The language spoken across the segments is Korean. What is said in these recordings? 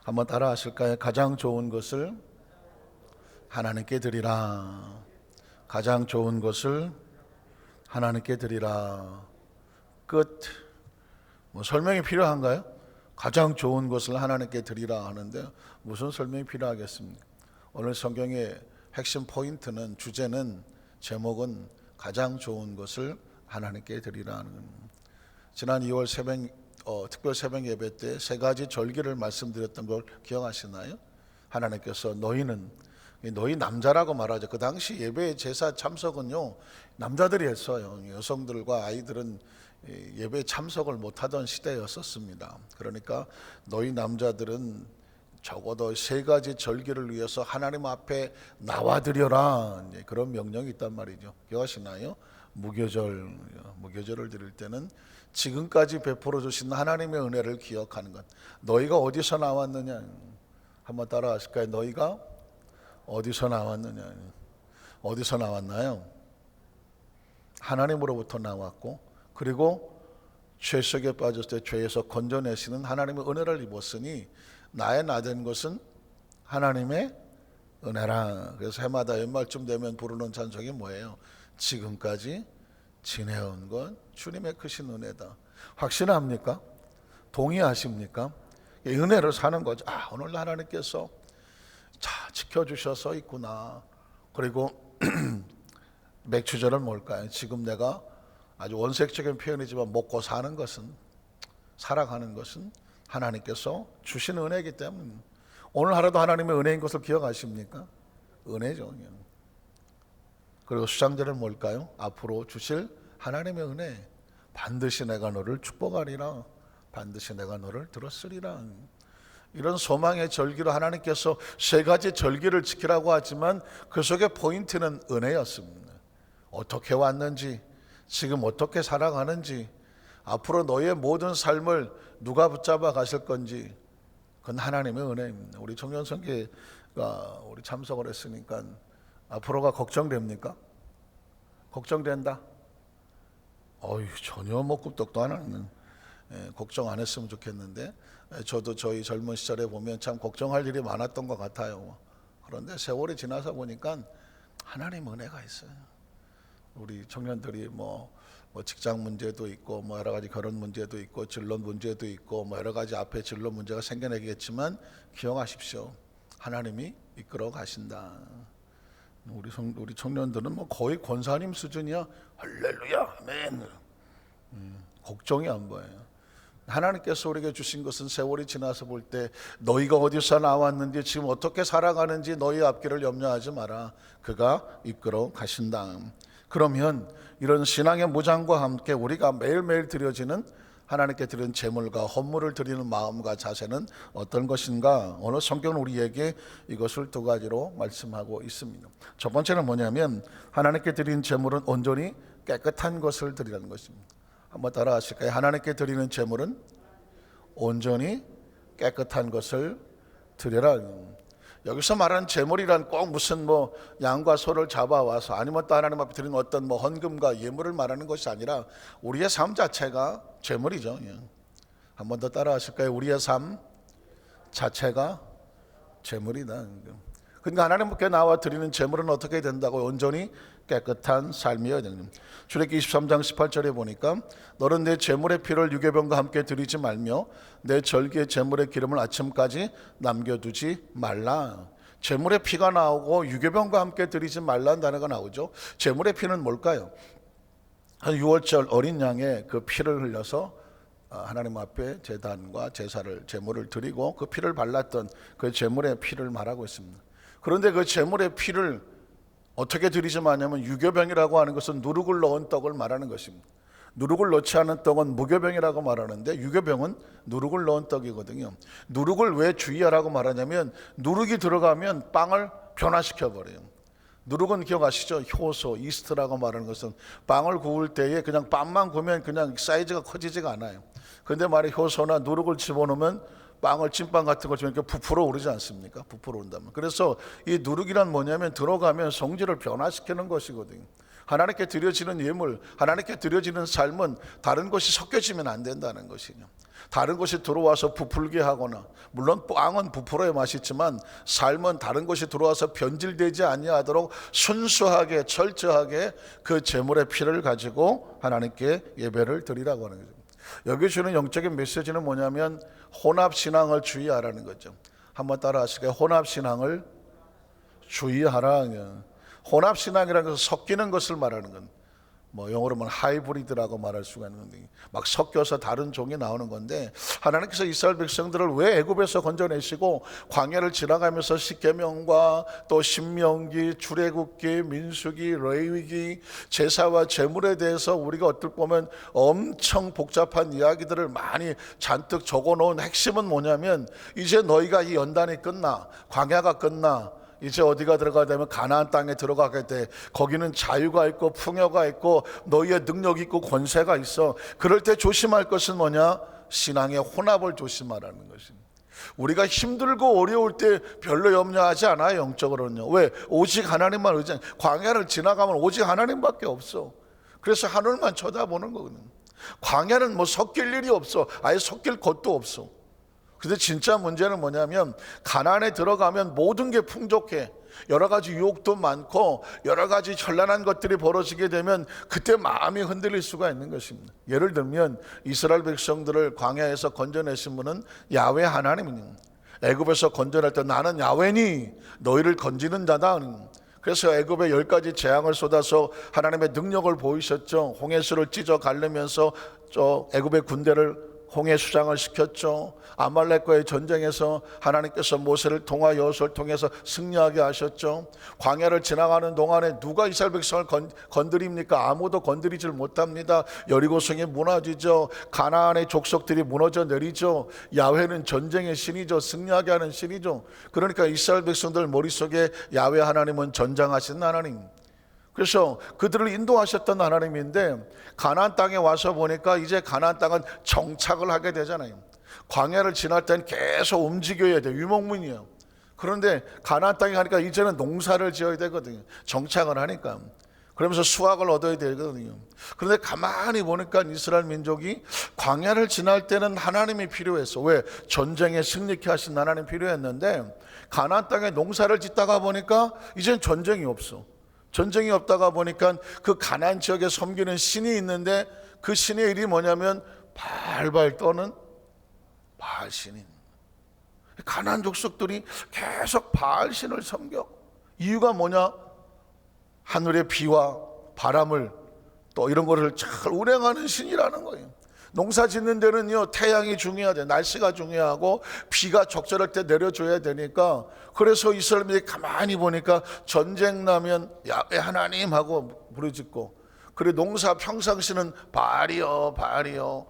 한번 따라 하실까요? 가장 좋은 것을 하나님께 드리라. 가장 좋은 것을 하나님께 드리라. 끝. 뭐 설명이 필요한가요? 가장 좋은 것을 하나님께 드리라 하는데 무슨 설명이 필요하겠습니까? 오늘 성경의 핵심 포인트는, 주제는, 제목은 가장 좋은 것을 하나님께 드리라는 겁니다. 지난 2월 특별 새벽 예배 때 세 가지 절기를 말씀드렸던 걸 기억하시나요? 하나님께서 너희 남자라고 말하죠. 그 당시 예배 제사 참석은요, 남자들이 했어요. 여성들과 아이들은 예배 참석을 못하던 시대였었습니다. 그러니까 너희 남자들은 적어도 세 가지 절기를 위해서 하나님 앞에 나와드려라, 그런 명령이 있단 말이죠. 기억하시나요? 무교절을 드릴 때는 지금까지 베풀어 주신 하나님의 은혜를 기억하는 것. 너희가 어디서 나왔느냐? 한번 따라 하실까요? 너희가 어디서 나왔느냐? 어디서 나왔나요? 하나님으로부터 나왔고, 그리고 죄 속에 빠졌을 때 죄에서 건져내시는 하나님의 은혜를 입었으니 나의 나된 것은 하나님의 은혜라. 그래서 해마다 연말쯤 되면 부르는 찬송이 뭐예요? 지금까지 지내온 건 주님의 크신 은혜다. 확신합니까? 동의하십니까? 은혜를 사는 거죠. 오늘 하나님께서 지켜주셔서 있구나. 그리고 맥주절은 뭘까요? 지금 내가 아주 원색적인 표현이지만 먹고 사는 것은, 살아가는 것은 하나님께서 주신 은혜이기 때문에, 오늘 하루도 하나님의 은혜인 것을 기억하십니까? 은혜죠. 그리고 수장절은 뭘까요? 앞으로 주실 하나님의 은혜. 반드시 내가 너를 축복하리라. 반드시 내가 너를 들었으리라. 이런 소망의 절기로 하나님께서 세 가지 절기를 지키라고 하지만 그 속의 포인트는 은혜였습니다. 어떻게 왔는지, 지금 어떻게 살아가는지, 앞으로 너의 모든 삶을 누가 붙잡아 가실 건지, 그건 하나님의 은혜입니다. 우리 청년성계가 우리 참석을 했으니까 앞으로가 걱정됩니까? 걱정된다? 전혀 끄떡도 안 하는, 걱정 안 했으면 좋겠는데, 저도 저희 젊은 시절에 보면 참 걱정할 일이 많았던 것 같아요. 그런데 세월이 지나서 보니까 하나님 은혜가 있어요. 우리 청년들이 뭐 직장 문제도 있고, 여러 가지 결혼 문제도 있고, 진로 문제도 있고, 여러 가지 앞에 진로 문제가 생겨나겠지만 기억하십시오. 하나님이 이끌어 가신다. 우리 청년들은 거의 권사님 수준이야. 할렐루야, 아멘. 걱정이 안 보여요. 하나님께서 우리에게 주신 것은 세월이 지나서 볼 때 너희가 어디서 나왔는지, 지금 어떻게 살아가는지 너희 앞길을 염려하지 마라. 그가 이끌어 가신다. 그러면 이런 신앙의 무장과 함께 우리가 매일매일 드려지는, 하나님께 드리는 제물과 헌물을 드리는 마음과 자세는 어떤 것인가? 오늘 성경은 우리에게 이것을 두 가지로 말씀하고 있습니다. 첫 번째는 뭐냐면, 하나님께 드리는 제물은 온전히 깨끗한 것을 드리라는 것입니다. 한번 따라 하실까요? 하나님께 드리는 제물은 온전히 깨끗한 것을 드려라. 여기서 말하는 제물이란 꼭 무슨 양과 소를 잡아와서, 아니면 또 하나님 앞에 드리는 어떤 헌금과 예물을 말하는 것이 아니라 우리의 삶 자체가 제물이죠. 한 번 더 따라 하실까요? 우리의 삶 자체가 제물이다. 그러니까 하나님께 나와 드리는 제물은 어떻게 된다고? 온전히 깨끗한 삶이어야 됩니다. 출애굽기 23장 18절에 보니까 너는 내 제물의 피를 유괴병과 함께 드리지 말며 내 절기의 제물의 기름을 아침까지 남겨두지 말라. 제물의 피가 나오고 유괴병과 함께 드리지 말라는 단어가 나오죠. 제물의 피는 뭘까요? 한 6월절 어린 양의 그 피를 흘려서 하나님 앞에 제단과 제물을 드리고 그 피를 발랐던 그 제물의 피를 말하고 있습니다. 그런데 그 제물의 피를 어떻게 드리지 마냐면, 유교병이라고 하는 것은 누룩을 넣은 떡을 말하는 것입니다. 누룩을 넣지 않은 떡은 무교병이라고 말하는데, 유교병은 누룩을 넣은 떡이거든요. 누룩을 왜 주의하라고 말하냐면, 누룩이 들어가면 빵을 변화시켜 버려요. 누룩은 기억하시죠? 효소, 이스트라고 말하는 것은 빵을 구울 때에 그냥 빵만 구우면 그냥 사이즈가 커지지가 않아요. 그런데 말이 효소나 누룩을 집어넣으면 빵을, 찐빵 같은 것처럼 이렇게 부풀어 오르지 않습니까? 부풀어 온다면. 그래서 이 누룩이란 뭐냐면, 들어가면 성질을 변화시키는 것이거든요. 하나님께 드려지는 예물, 하나님께 드려지는 삶은 다른 것이 섞여지면 안 된다는 것이죠. 다른 것이 들어와서 부풀게 하거나, 물론 빵은 부풀어야 맛있지만 삶은 다른 것이 들어와서 변질되지 아니하도록 순수하게 철저하게 그 제물의 피를 가지고 하나님께 예배를 드리라고 하는 거죠. 여기 주는 영적인 메시지는 뭐냐면 혼합신앙을 주의하라는 거죠. 한번 따라 하실까요? 혼합신앙을 주의하라. 혼합신앙이라는 것은 섞이는 것을 말하는 건 영어로 보면 하이브리드라고 말할 수가 있는데 막 섞여서 다른 종이 나오는 건데, 하나님께서 이스라엘 백성들을 왜 애굽에서 건져내시고 광야를 지나가면서 십계명과 또 신명기, 출애굽기, 민수기, 레위기, 제사와 제물에 대해서 우리가 어떨 보면 엄청 복잡한 이야기들을 많이 잔뜩 적어놓은 핵심은 뭐냐면, 이제 너희가 이 연단이 끝나, 광야가 끝나, 이제 어디가 들어가야 되면 가나안 땅에 들어가게 돼. 거기는 자유가 있고 풍요가 있고 너희의 능력이 있고 권세가 있어. 그럴 때 조심할 것은 뭐냐? 신앙의 혼합을 조심하라는 것입니다. 우리가 힘들고 어려울 때 별로 염려하지 않아요, 영적으로는요. 왜? 오직 하나님만 의지해. 광야를 지나가면 오직 하나님밖에 없어. 그래서 하늘만 쳐다보는 거거든요. 광야는 섞일 일이 없어. 아예 섞일 것도 없어. 근데 진짜 문제는 뭐냐면, 가나안에 들어가면 모든 게 풍족해. 여러 가지 유혹도 많고 여러 가지 현란한 것들이 벌어지게 되면 그때 마음이 흔들릴 수가 있는 것입니다. 예를 들면 이스라엘 백성들을 광야에서 건져내신 분은 야훼 하나님입니다. 애굽에서 건져낼 때 나는 야훼니 너희를 건지는 자다. 그래서 애굽에 10가지 재앙을 쏟아서 하나님의 능력을 보이셨죠. 홍해수를 찢어 가르면서 애굽의 군대를 홍해 수장을 시켰죠. 아말렉과의 전쟁에서 하나님께서 모세를 통하 여호수아를 통해서 승리하게 하셨죠. 광야를 지나가는 동안에 누가 이스라엘 백성을 건드립니까? 아무도 건드리질 못합니다. 여리고성이 무너지죠. 가나안의 족속들이 무너져 내리죠. 야훼는 전쟁의 신이죠. 승리하게 하는 신이죠. 그러니까 이스라엘 백성들 머릿속에 야훼 하나님은 전장하신 하나님, 그래서 그들을 인도하셨던 하나님인데, 가나안 땅에 와서 보니까 이제 가나안 땅은 정착을 하게 되잖아요. 광야를 지날 때는 계속 움직여야 돼요. 유목민이에요. 그런데 가나안 땅에 가니까 이제는 농사를 지어야 되거든요. 정착을 하니까. 그러면서 수확을 얻어야 되거든요. 그런데 가만히 보니까 이스라엘 민족이 광야를 지날 때는 하나님이 필요했어. 왜? 전쟁에 승리케 하신 하나님이 필요했는데, 가나안 땅에 농사를 짓다가 보니까 이젠 전쟁이 없어. 전쟁이 없다가 보니까 그 가나안 지역에 섬기는 신이 있는데, 그 신의 일이 뭐냐면 발발 떠는 바알신인. 가나안 족속들이 계속 바알신을 섬겨. 이유가 뭐냐? 하늘의 비와 바람을 또 이런 거를 잘 운행하는 신이라는 거예요. 농사 짓는 데는요, 태양이 중요하대. 날씨가 중요하고 비가 적절할 때 내려줘야 되니까, 그래서 이스라엘이 가만히 보니까 전쟁 나면 야훼 하나님 하고 부르짖고, 그래 농사 평상시는 바알이여 바알이여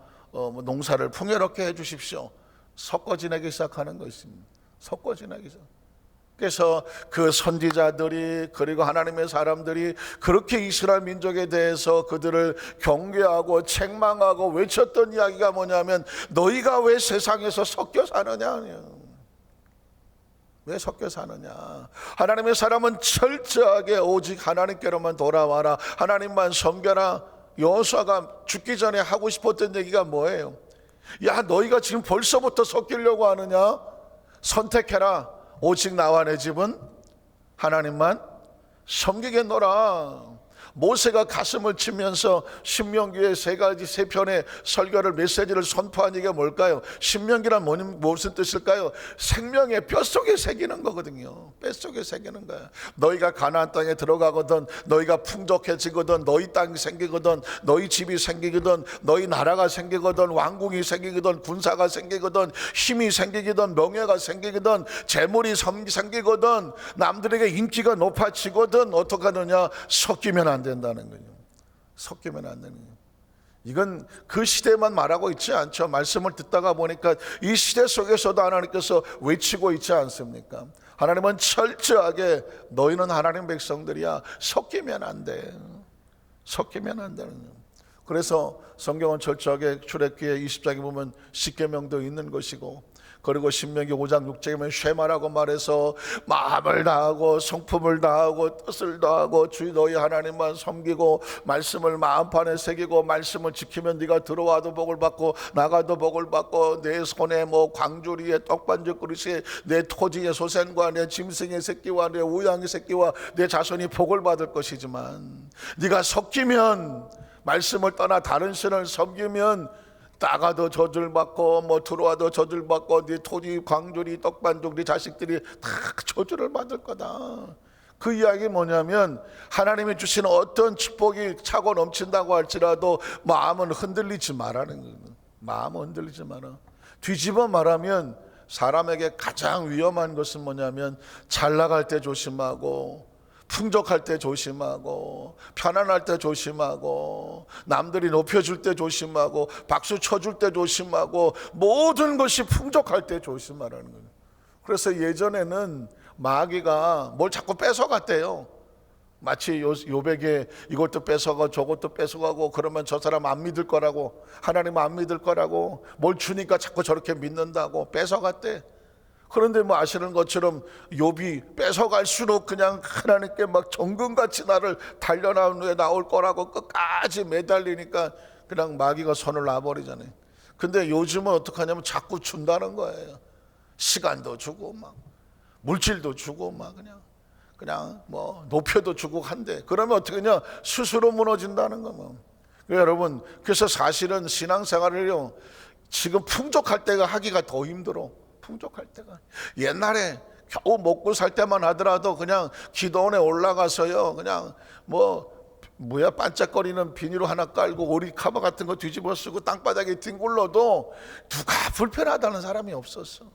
농사를 풍요롭게 해주십시오. 섞어 지내기 시작하는 것입니다. 섞어 지내기 시작. 그래서 그 선지자들이, 그리고 하나님의 사람들이 그렇게 이스라엘 민족에 대해서 그들을 경계하고 책망하고 외쳤던 이야기가 뭐냐면, 너희가 왜 세상에서 섞여 사느냐. 왜 섞여 사느냐. 하나님의 사람은 철저하게 오직 하나님께로만 돌아와라, 하나님만 섬겨라. 여호수아가 죽기 전에 하고 싶었던 얘기가 뭐예요? 야, 너희가 지금 벌써부터 섞이려고 하느냐? 선택해라. 오직 나와 내 집은 하나님만 섬기겠노라. 모세가 가슴을 치면서 신명기의 세 편의 설교를, 메시지를 선포한 얘기가 뭘까요? 신명기란 무슨 뜻일까요? 생명의 뼛속에 새기는 거거든요. 뼛속에 새기는 거야. 너희가 가나안 땅에 들어가거든, 너희가 풍족해지거든, 너희 땅이 생기거든, 너희 집이 생기거든, 너희 나라가 생기거든, 왕궁이 생기거든, 군사가 생기거든, 힘이 생기거든, 명예가 생기거든, 재물이 생기거든, 남들에게 인기가 높아지거든, 어떻게 하느냐? 섞이면 안 된다는 거죠. 섞이면 안 되는 거예요. 이건 그 시대만 말하고 있지 않죠. 말씀을 듣다가 보니까 이 시대 속에서도 하나님께서 외치고 있지 않습니까? 하나님은 철저하게 너희는 하나님 백성들이야, 섞이면 안 돼. 섞이면 안 되는 거예요. 그래서 성경은 철저하게 출애굽기 20장에 보면 십계명도 있는 것이고, 그리고 신명기 5장 6절에 보면 쉐마라고 말해서 마음을 다하고 성품을 다하고 뜻을 다하고 주 너희 하나님만 섬기고 말씀을 마음판에 새기고 말씀을 지키면 네가 들어와도 복을 받고 나가도 복을 받고 내 손에 뭐 광주리에 떡반죽 그릇에 내 토지의 소생과 내 짐승의 새끼와 내 우양의 새끼와 내 자손이 복을 받을 것이지만 네가 섞이면 말씀을 떠나 다른 신을 섬기면 나가도 저주받고 뭐 들어와도 저주받고 네 토지 광주리 떡반죽 네 자식들이 다 저주를 받을 거다. 그 이야기 뭐냐면 하나님이 주시는 어떤 축복이 차고 넘친다고 할지라도 마음은 흔들리지 말라는 거예요. 마음은 흔들리지 마라. 뒤집어 말하면 사람에게 가장 위험한 것은 뭐냐면 잘 나갈 때 조심하고 풍족할 때 조심하고 편안할 때 조심하고 남들이 높여줄 때 조심하고 박수 쳐줄 때 조심하고 모든 것이 풍족할 때 조심하라는 거예요. 그래서 예전에는 마귀가 뭘 자꾸 뺏어갔대요. 마치 요백에 이것도 뺏어가고 저것도 뺏어가고 그러면 저 사람 안 믿을 거라고 하나님 안 믿을 거라고 뭘 주니까 자꾸 저렇게 믿는다고 뺏어갔대. 그런데 뭐 아시는 것처럼 욥이 뺏어갈수록 그냥 하나님께 막 정금같이 나를 단련한 후에 나올 거라고 끝까지 매달리니까 그냥 마귀가 손을 놔버리잖아요. 근데 요즘은 어떻게 하냐면 자꾸 준다는 거예요. 시간도 주고 막 물질도 주고 막 그냥 뭐 높여도 주고 한대. 그러면 어떻게 하냐 스스로 무너진다는 거 뭐. 여러분 그래서 사실은 신앙생활을요 지금 풍족할 때가 하기가 더 힘들어. 풍족할 때가 옛날에 겨우 먹고 살 때만 하더라도 그냥 기도원에 올라가서요 그냥 뭐야 반짝거리는 비닐로 하나 깔고 오리 카바 같은 거 뒤집어 쓰고 땅바닥에 뒹굴러도 누가 불편하다는 사람이 없었어.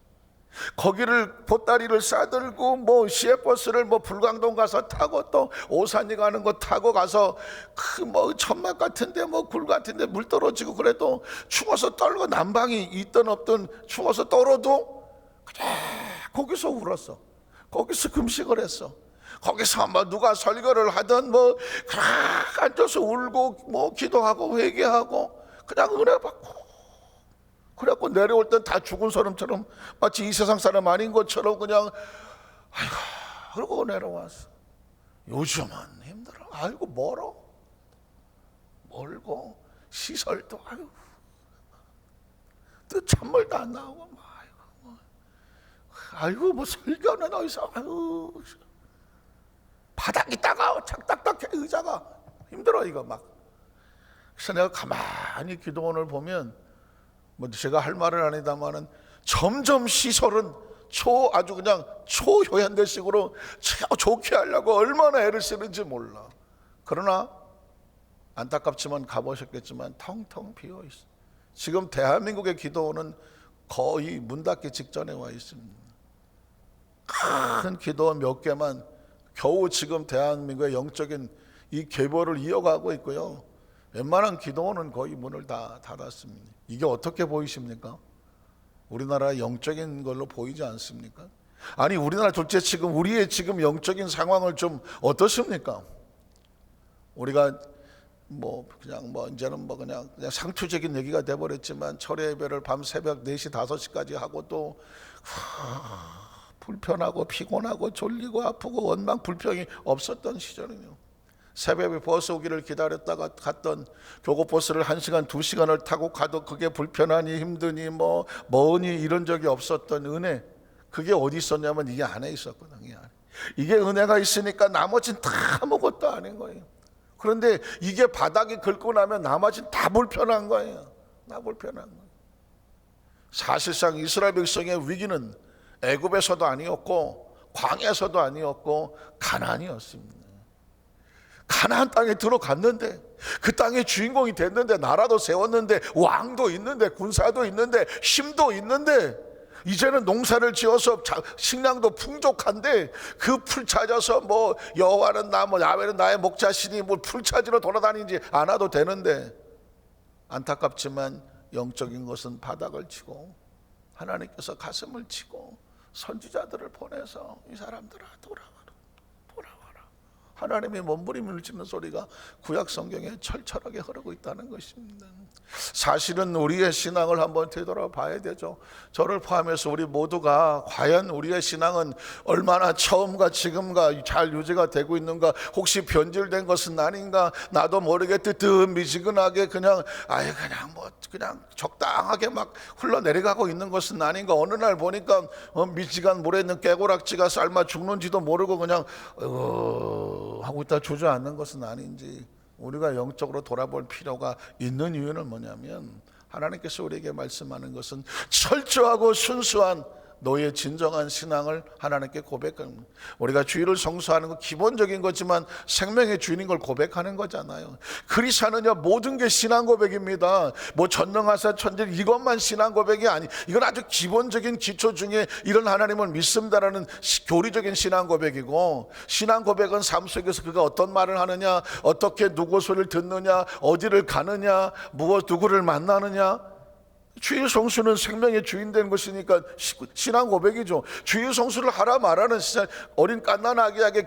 거기를 보따리를 싸들고 뭐 시외버스를 뭐 불광동 가서 타고 또 오산이 가는 거 타고 가서 그 뭐 천막 같은데 뭐 굴 같은데 물 떨어지고 그래도 추워서 떨고 난방이 있든 없든 추워서 떨어도 그래 거기서 울었어. 거기서 금식을 했어. 거기서 뭐 누가 설교를 하든 뭐 그래 앉아서 울고 뭐 기도하고 회개하고 그냥 은혜 받고 그래갖고 내려올 땐 다 죽은 사람처럼 마치 이 세상 사람 아닌 것처럼 그냥 아이고 그러고 내려왔어. 요즘은 힘들어. 아이고 멀고 시설도 또 찬물도 안 나오고 아이고 뭐 설교는 어디서 바닥이 따가워 착딱딱해 의자가 힘들어 이거 막. 그래서 내가 가만히 기도원을 보면 뭐 제가 할 말은 아니다마는 점점 시설은 아주 그냥 초효연대식으로 좋게 하려고 얼마나 애를 쓰는지 몰라. 그러나 안타깝지만 가보셨겠지만 텅텅 비어 있어. 지금 대한민국의 기도원은 거의 문 닫기 직전에 와 있습니다. 큰 기도원 몇 개만 겨우 지금 대한민국의 영적인 이 계보를 이어가고 있고요. 웬만한 기도원은 거의 문을 다 닫았습니다. 이게 어떻게 보이십니까? 우리나라 영적인 걸로 보이지 않습니까? 아니 우리나라 둘째 지금 우리의 지금 영적인 상황을 좀 어떻습니까? 우리가 그냥 이제는 그냥 상투적인 얘기가 돼버렸지만 철야 예배를 밤 새벽 4시 5시까지 하고 또 불편하고 피곤하고 졸리고 아프고 원망 불평이 없었던 시절이요. 새벽에 버스 오기를 기다렸다가 갔던 교고버스를 1시간 2시간을 타고 가도 그게 불편하니 힘드니 뭐니 이런 적이 없었던 은혜, 그게 어디 있었냐면 이게 안에 있었거든요. 이게 은혜가 있으니까 나머지는 다 아무것도 아닌 거예요. 그런데 이게 바닥이 긁고 나면 나머지는 다 불편한 거예요. 다 불편한 거예요. 사실상 이스라엘 백성의 위기는 애굽에서도 아니었고 광야에서도 아니었고 가나안이었습니다. 가나안 땅에 들어갔는데 그 땅의 주인공이 됐는데 나라도 세웠는데 왕도 있는데 군사도 있는데 힘도 있는데 이제는 농사를 지어서 식량도 풍족한데 그 풀 찾아서 여호와는 야훼는 나의 목자시니 풀 찾으러 돌아다니지 않아도 되는데 안타깝지만 영적인 것은 바닥을 치고 하나님께서 가슴을 치고 선지자들을 보내서 이 사람들아 돌아와라. 하나님의 몸부림을 치는 소리가 구약 성경에 철철하게 흐르고 있다는 것입니다. 사실은 우리의 신앙을 한번 되돌아봐야 되죠. 저를 포함해서 우리 모두가 과연 우리의 신앙은 얼마나 처음과 지금과 잘 유지가 되고 있는가, 혹시 변질된 것은 아닌가, 나도 모르게 뜨뜻미지근하게 그냥 그냥 적당하게 막 흘러내려가고 있는 것은 아닌가, 어느 날 보니까 미지간 물에 있는 깨고락지가 삶아 죽는지도 모르고 그냥 하고 있다 주저앉는 것은 아닌지, 우리가 영적으로 돌아볼 필요가 있는 이유는 뭐냐면, 하나님께서 우리에게 말씀하는 것은 철저하고 순수한 너의 진정한 신앙을 하나님께 고백합니다. 우리가 주의를 성수하는 건 기본적인 거지만 생명의 주인인 걸 고백하는 거잖아요. 그리 사느냐, 모든 게 신앙 고백입니다. 뭐 전능하사 천지 이것만 신앙 고백이 아니, 이건 아주 기본적인 기초 중에 이런 하나님을 믿습니다라는 교리적인 신앙 고백이고, 신앙 고백은 삶 속에서 그가 어떤 말을 하느냐, 어떻게 누구 소리를 듣느냐, 어디를 가느냐, 무엇 누구를 만나느냐, 주의 성수는 생명의 주인 된 것이니까 신앙 고백이죠. 주의 성수를 하라 말하는 어린 갓난아기에게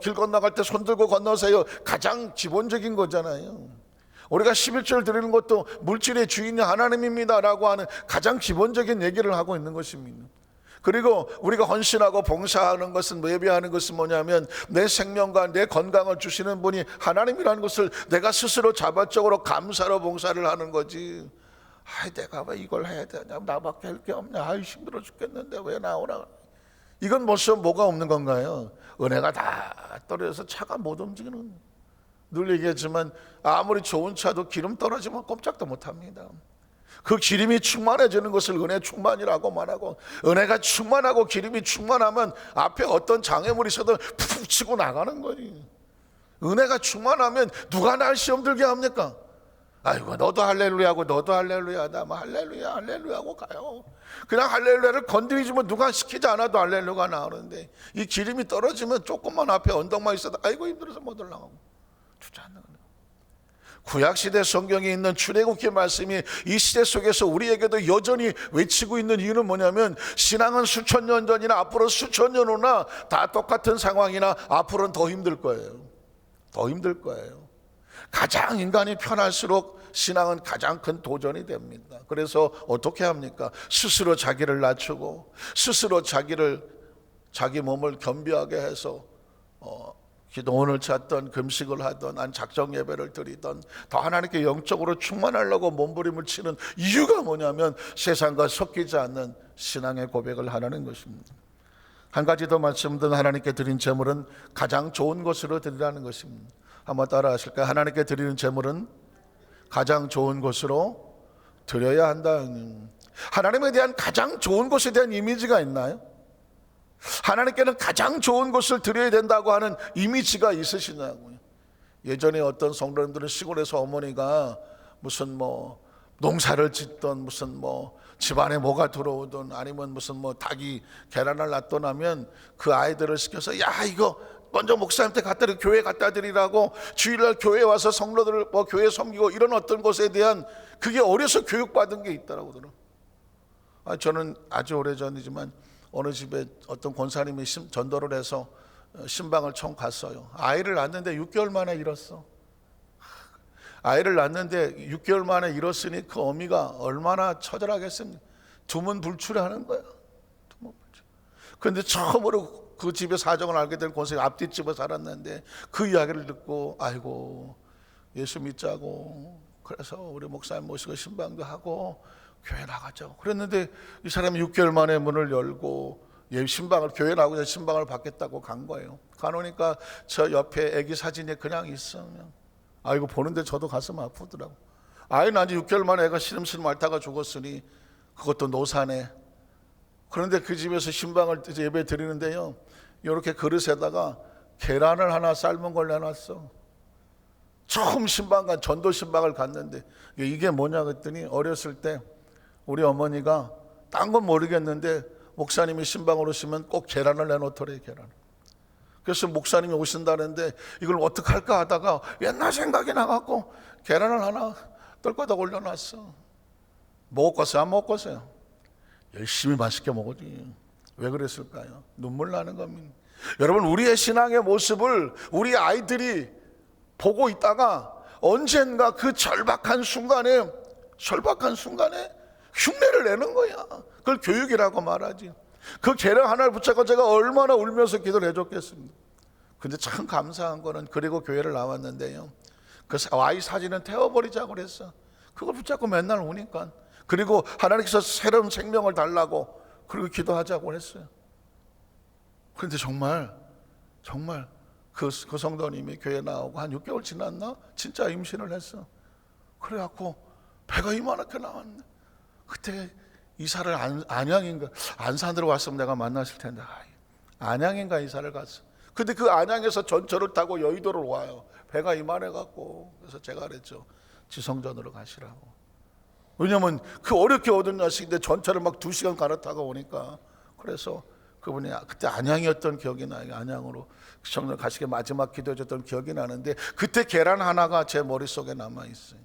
길 건너갈 때 손 들고 건너세요, 가장 기본적인 거잖아요. 우리가 11절 드리는 것도 물질의 주인이 하나님입니다 라고 하는 가장 기본적인 얘기를 하고 있는 것입니다. 그리고 우리가 헌신하고 봉사하는 것은, 예배하는 것은 뭐냐면 내 생명과 내 건강을 주시는 분이 하나님이라는 것을 내가 스스로 자발적으로 감사로 봉사를 하는 거지. 내가 왜 이걸 해야 되냐, 나밖에 할 게 없냐, 힘들어 죽겠는데 왜 나오라. 이건 뭐가 없는 건가요? 은혜가 다 떨어져서 차가 못 움직이는, 늘 얘기했지만 아무리 좋은 차도 기름 떨어지면 꼼짝도 못합니다. 그 기름이 충만해지는 것을 은혜 충만이라고 말하고, 은혜가 충만하고 기름이 충만하면 앞에 어떤 장애물이 있어도 푹 치고 나가는 거니. 은혜가 충만하면 누가 날 시험 들게 합니까? 아이고 너도 할렐루야고 너도 할렐루야다, 뭐 할렐루야 하고 가요. 그냥 할렐루야를 건드리지만 누가 시키지 않아도 할렐루야가 나오는데, 이 기름이 떨어지면 조금만 앞에 언덕만 있어도 아이고 힘들어서 못 올라가고 주저앉는 거예요. 구약시대 성경에 있는 출애굽기 말씀이 이 시대 속에서 우리에게도 여전히 외치고 있는 이유는 뭐냐면, 신앙은 수천 년 전이나 앞으로 수천 년 후나 다 똑같은 상황이나 앞으로는 더 힘들 거예요. 더 힘들 거예요. 가장 인간이 편할수록 신앙은 가장 큰 도전이 됩니다. 그래서 어떻게 합니까? 스스로 자기를 낮추고, 스스로 자기 몸을 겸비하게 해서 기도원을 찾던, 금식을 하던, 작정 예배를 드리던, 더 하나님께 영적으로 충만하려고 몸부림을 치는 이유가 뭐냐면, 세상과 섞이지 않는 신앙의 고백을 하라는 것입니다. 한 가지 더 말씀드린, 하나님께 드린 제물은 가장 좋은 것으로 드리라는 것입니다. 한번 따라 하실까요? 하나님께 드리는 제물은 가장 좋은 것으로 드려야 한다. 하나님에 대한 가장 좋은 것에 대한 이미지가 있나요? 하나님께는 가장 좋은 것을 드려야 된다고 하는 이미지가 있으시냐고요. 예전에 어떤 성도님들은 시골에서 어머니가 무슨 농사를 짓던, 무슨 집안에 뭐가 들어오든, 아니면 무슨 닭이 계란을 낳던 하면 그 아이들을 시켜서, 야 이거 먼저 목사님한테 교회 갖다 드리라고, 주일날 교회에 와서 성도들을 교회 섬기고, 이런 어떤 것에 대한, 그게 어려서 교육받은 게 있다라고 들어. 저는 아주 오래전이지만 어느 집에 어떤 권사님이 전도를 해서 신방을 처음 갔어요. 아이를 낳는데 6개월 만에 잃었어. 아이를 낳는데 6개월 만에 잃었으니 그 어미가 얼마나 처절하겠습니까? 두문불출하는 거야. 그런데 처음으로 그 집의 사정을 알게 된 권사님, 앞뒷집에 살았는데 그 이야기를 듣고, 아이고 예수 믿자고, 그래서 우리 목사님 모시고 신방도 하고 교회 나가자고 그랬는데, 이 사람이 6개월 만에 문을 열고 신방을, 교회 나오고 신방을 받겠다고 간 거예요. 가놓으니까 저 옆에 아기 사진이 그냥 있으면, 아이고 보는데 저도 가슴 아프더라고. 아이는 아직 6개월 만에 애가 시름시름 앓다가 죽었으니 그것도 노산에. 그런데 그 집에서 신방을 예배 드리는데요, 이렇게 그릇에다가 계란을 하나 삶은 걸 내놨어. 처음 신방간, 전도 신방을 갔는데 이게 뭐냐 그랬더니, 어렸을 때 우리 어머니가 딴 건 모르겠는데 목사님이 신방으로 오시면 꼭 계란을 내놓더래, 계란을. 그래서 목사님이 오신다는데 이걸 어떻게 할까 하다가 옛날 생각이 나갖고 계란을 하나 떨궈다 올려놨어. 먹었어요, 안 먹었어요? 열심히 맛있게 먹었지. 왜 그랬을까요? 눈물 나는 겁니다. 여러분, 우리의 신앙의 모습을 우리 아이들이 보고 있다가 언젠가 그 절박한 순간에 흉내를 내는 거야. 그걸 교육이라고 말하지. 그 계량 하나를 붙잡고 제가 얼마나 울면서 기도를 해줬겠습니까? 근데 참 감사한 거는, 그리고 교회를 나왔는데요, 그 아이 사진은 태워버리자고 그랬어. 그걸 붙잡고 맨날 우니까. 그리고 하나님께서 새로운 생명을 달라고, 그리고 기도하자고 했어요. 그런데 정말 그 성도님이 교회 나오고 한 6개월 지났나? 진짜 임신을 했어. 그래갖고 배가 이만하게 나왔네. 그때 이사를 안양인가, 안산으로 왔으면 내가 만났을 텐데, 안양인가 이사를 갔어. 근데 그 안양에서 전철을 타고 여의도로 와요. 배가 이만해갖고. 그래서 제가 그랬죠, 지성전으로 가시라고. 왜냐면 그 어렵게 얻은 자식인데 전철을 막 2시간 갈아타고 오니까. 그래서 그분이 그때 안양이었던 기억이 나요. 안양으로 정말 가시게 마지막 기도해줬던 기억이 나는데, 그때 계란 하나가 제 머릿속에 남아있어요.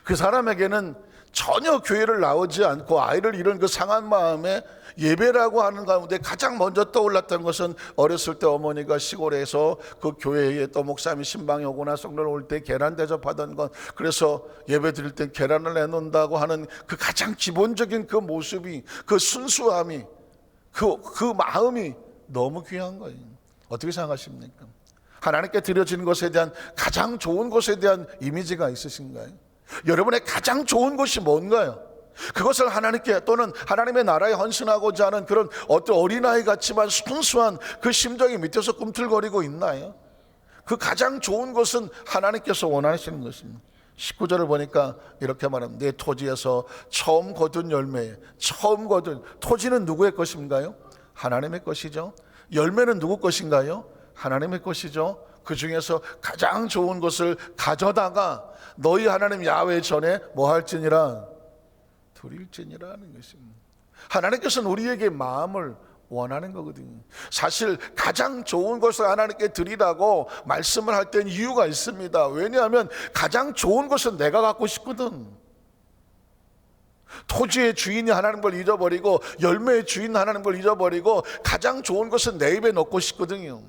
그 사람에게는 전혀 교회를 나오지 않고 아이를 잃은 그 상한 마음에 예배라고 하는 가운데 가장 먼저 떠올랐던 것은, 어렸을 때 어머니가 시골에서 그 교회에 또 목사님이 신방에 오거나 성령 올 때 계란 대접하던 것, 그래서 예배 드릴 때 계란을 내놓는다고 하는 그 가장 기본적인 그 모습이, 그 순수함이, 그 마음이 너무 귀한 거예요. 어떻게 생각하십니까? 하나님께 드려지는 것에 대한 가장 좋은 것에 대한 이미지가 있으신가요? 여러분의 가장 좋은 것이 뭔가요? 그것을 하나님께, 또는 하나님의 나라에 헌신하고자 하는 그런 어떤 어린아이 같지만 순수한 그 심정이 밑에서 꿈틀거리고 있나요? 그 가장 좋은 것은 하나님께서 원하시는 것입니다. 19절을 보니까 이렇게 말합니다. 내 토지에서 처음 거둔 열매, 처음 거둔 토지는 누구의 것인가요? 하나님의 것이죠. 열매는 누구 것인가요? 하나님의 것이죠. 그 중에서 가장 좋은 것을 가져다가 너희 하나님 야훼 전에 뭐 할지니라? 드릴지니라는 것입니다. 하나님께서는 우리에게 마음을 원하는 거거든요. 사실 가장 좋은 것을 하나님께 드리라고 말씀을 할 때는 이유가 있습니다. 왜냐하면 가장 좋은 것은 내가 갖고 싶거든. 토지의 주인이 하나님 걸 잊어버리고, 열매의 주인 하나님 걸 잊어버리고, 가장 좋은 것은 내 입에 넣고 싶거든요.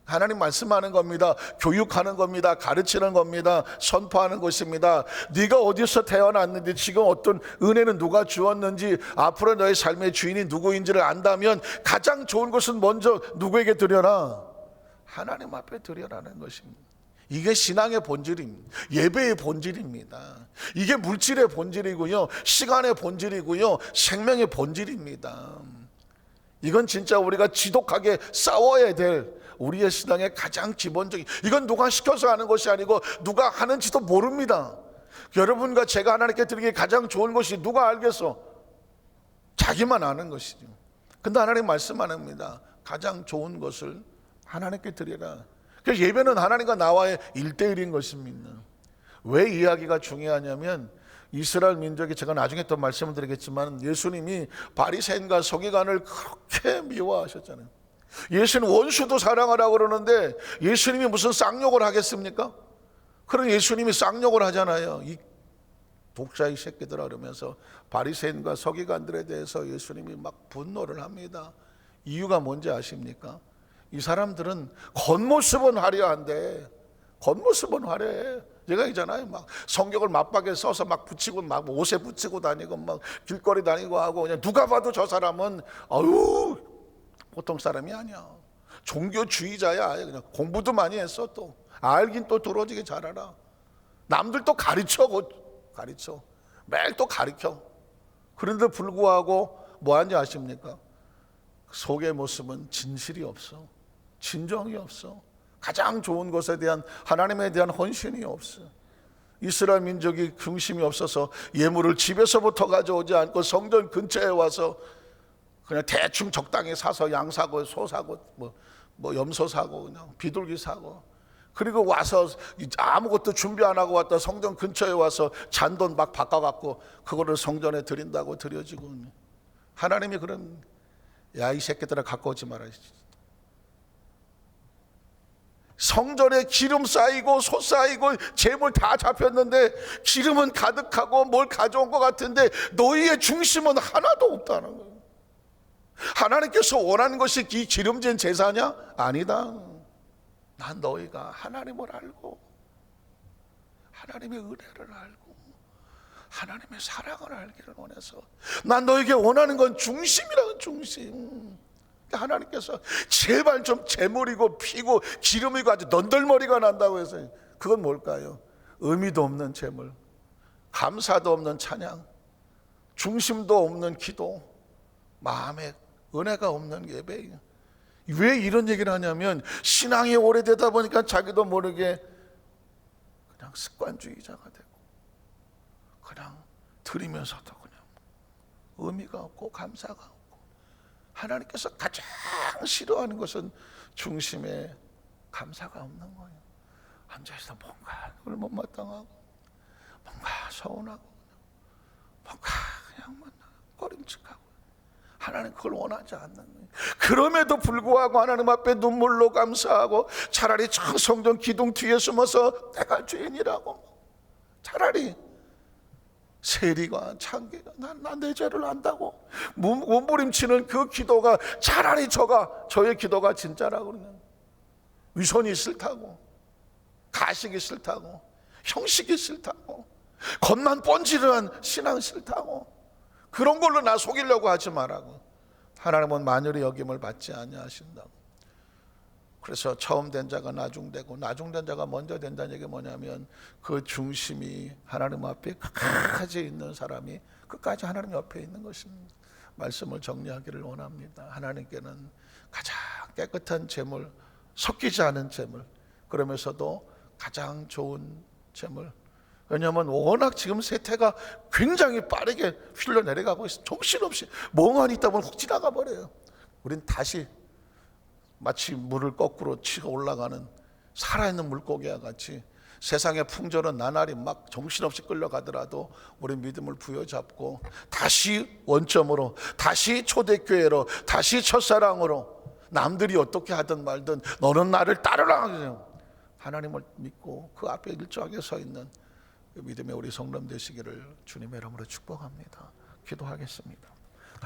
하나님 말씀하는 겁니다. 교육하는 겁니다. 가르치는 겁니다. 선포하는 것입니다. 네가 어디서 태어났는지, 지금 어떤 은혜는 누가 주었는지, 앞으로 너의 삶의 주인이 누구인지를 안다면 가장 좋은 것은 먼저 누구에게 드려라? 하나님 앞에 드려라는 것입니다. 이게 신앙의 본질입니다. 예배의 본질입니다. 이게 물질의 본질이고요, 시간의 본질이고요, 생명의 본질입니다. 이건 진짜 우리가 지독하게 싸워야 될 우리의 신앙의 가장 기본적인, 이건 누가 시켜서 하는 것이 아니고 누가 하는지도 모릅니다. 여러분과 제가 하나님께 드리기에 가장 좋은 것이 누가 알겠어? 자기만 아는 것이죠. 근데 하나님 말씀합니다. 가장 좋은 것을 하나님께 드리라. 그래서 예배는 하나님과 나와의 1대1인 것입니다. 왜 이야기가 중요하냐면, 이스라엘 민족이, 제가 나중에 또 말씀을 드리겠지만, 예수님이 바리새인과 서기관을 그렇게 미워하셨잖아요. 예수는 원수도 사랑하라고 그러는데 예수님이 무슨 쌍욕을 하겠습니까? 그런 예수님이 쌍욕을 하잖아요. 이 독자의 새끼들아, 그러면서 바리새인과 서기관들에 대해서 예수님이 막 분노를 합니다. 이유가 뭔지 아십니까? 이 사람들은 겉모습은 화려한데, 겉모습은 화려해. 제가 있잖아요, 막 성경을 맞박에 써서 막 붙이고, 막 옷에 붙이고 다니고, 막 길거리 다니고 하고, 그냥 누가 봐도 저 사람은 보통 사람이 아니야. 종교주의자야. 그냥 공부도 많이 했어. 또 알긴 또 들어지게 잘 알아. 남들 또 가르쳐. 매일 또 가르쳐. 그런데 불구하고 뭐 하는지 아십니까? 속의 모습은 진실이 없어. 진정이 없어. 가장 좋은 것에 대한, 하나님에 대한 헌신이 없어. 이스라엘 민족이 중심이 없어서 예물을 집에서부터 가져오지 않고 성전 근처에 와서 그냥 대충 적당히 사서 양 사고 소 사고 뭐 염소 사고 그냥 비둘기 사고, 그리고 와서 아무것도 준비 안 하고 왔다 성전 근처에 와서 잔돈 막 바꿔갖고 그거를 성전에 드린다고 드려지고, 하나님이 그런, 야 이 새끼들아 갖고 오지 마라. 성전에 기름 쌓이고 소 쌓이고 재물 다 잡혔는데 기름은 가득하고 뭘 가져온 것 같은데 너희의 중심은 하나도 없다는 거예요. 하나님께서 원하는 것이 이 기름진 제사냐? 아니다. 난 너희가 하나님을 알고 하나님의 은혜를 알고 하나님의 사랑을 알기를 원해서 난 너에게 원하는 건 중심이라는 중심. 하나님께서 제발 좀 재물이고 피고 기름이고 아주 넌덜머리가 난다고 해서 그건 뭘까요? 의미도 없는 재물, 감사도 없는 찬양, 중심도 없는 기도, 마음에 은혜가 없는 예배. 왜 이런 얘기를 하냐면 신앙이 오래되다 보니까 자기도 모르게 그냥 습관주의자가 되고 그냥 드리면서도 그냥 의미가 없고 감사가 없고 하나님께서 가장 싫어하는 것은 중심에 감사가 없는 거예요. 앉아있어 뭔가 그걸 못마땅하고 뭔가 서운하고 뭔가 그냥 꺼림칙하고 하나님 그걸 원하지 않는 거예요. 그럼에도 불구하고 하나님 앞에 눈물로 감사하고 차라리 저 성전 기둥 뒤에 숨어서 내가 죄인이라고 차라리 세리가 창기가 난 내 죄를 안다고 몸부림치는 그 기도가 차라리 저의 기도가 진짜라고 그러는 위선이 싫다고 가식이 싫다고 형식이 싫다고 겉만 번지르한 신앙 싫다고 그런 걸로 나 속이려고 하지 말라고. 하나님은 만유의 여김을 받지 아니하신다고. 그래서 처음 된 자가 나중되고 나중된 자가 먼저 된다는 얘기가 뭐냐면 그 중심이 하나님 앞에 끝까지 있는 사람이 끝까지 하나님 옆에 있는 것입니다. 말씀을 정리하기를 원합니다. 하나님께는 가장 깨끗한 재물, 섞이지 않은 재물, 그러면서도 가장 좋은 재물. 왜냐하면 워낙 지금 세태가 굉장히 빠르게 흘러내려가고 있어. 정신없이 멍하니 있다 보면 훅 지나가 버려요. 우린 다시 마치 물을 거꾸로 치고 올라가는 살아있는 물고기와 같이 세상의 풍조는 나날이 막 정신없이 끌려가더라도 우리 믿음을 부여잡고 다시 원점으로, 다시 초대교회로, 다시 첫사랑으로 남들이 어떻게 하든 말든 너는 나를 따르라 하나님을 믿고 그 앞에 일정하게 서 있는 믿음의 우리 성도 되시기를 주님의 이름으로 축복합니다. 기도하겠습니다.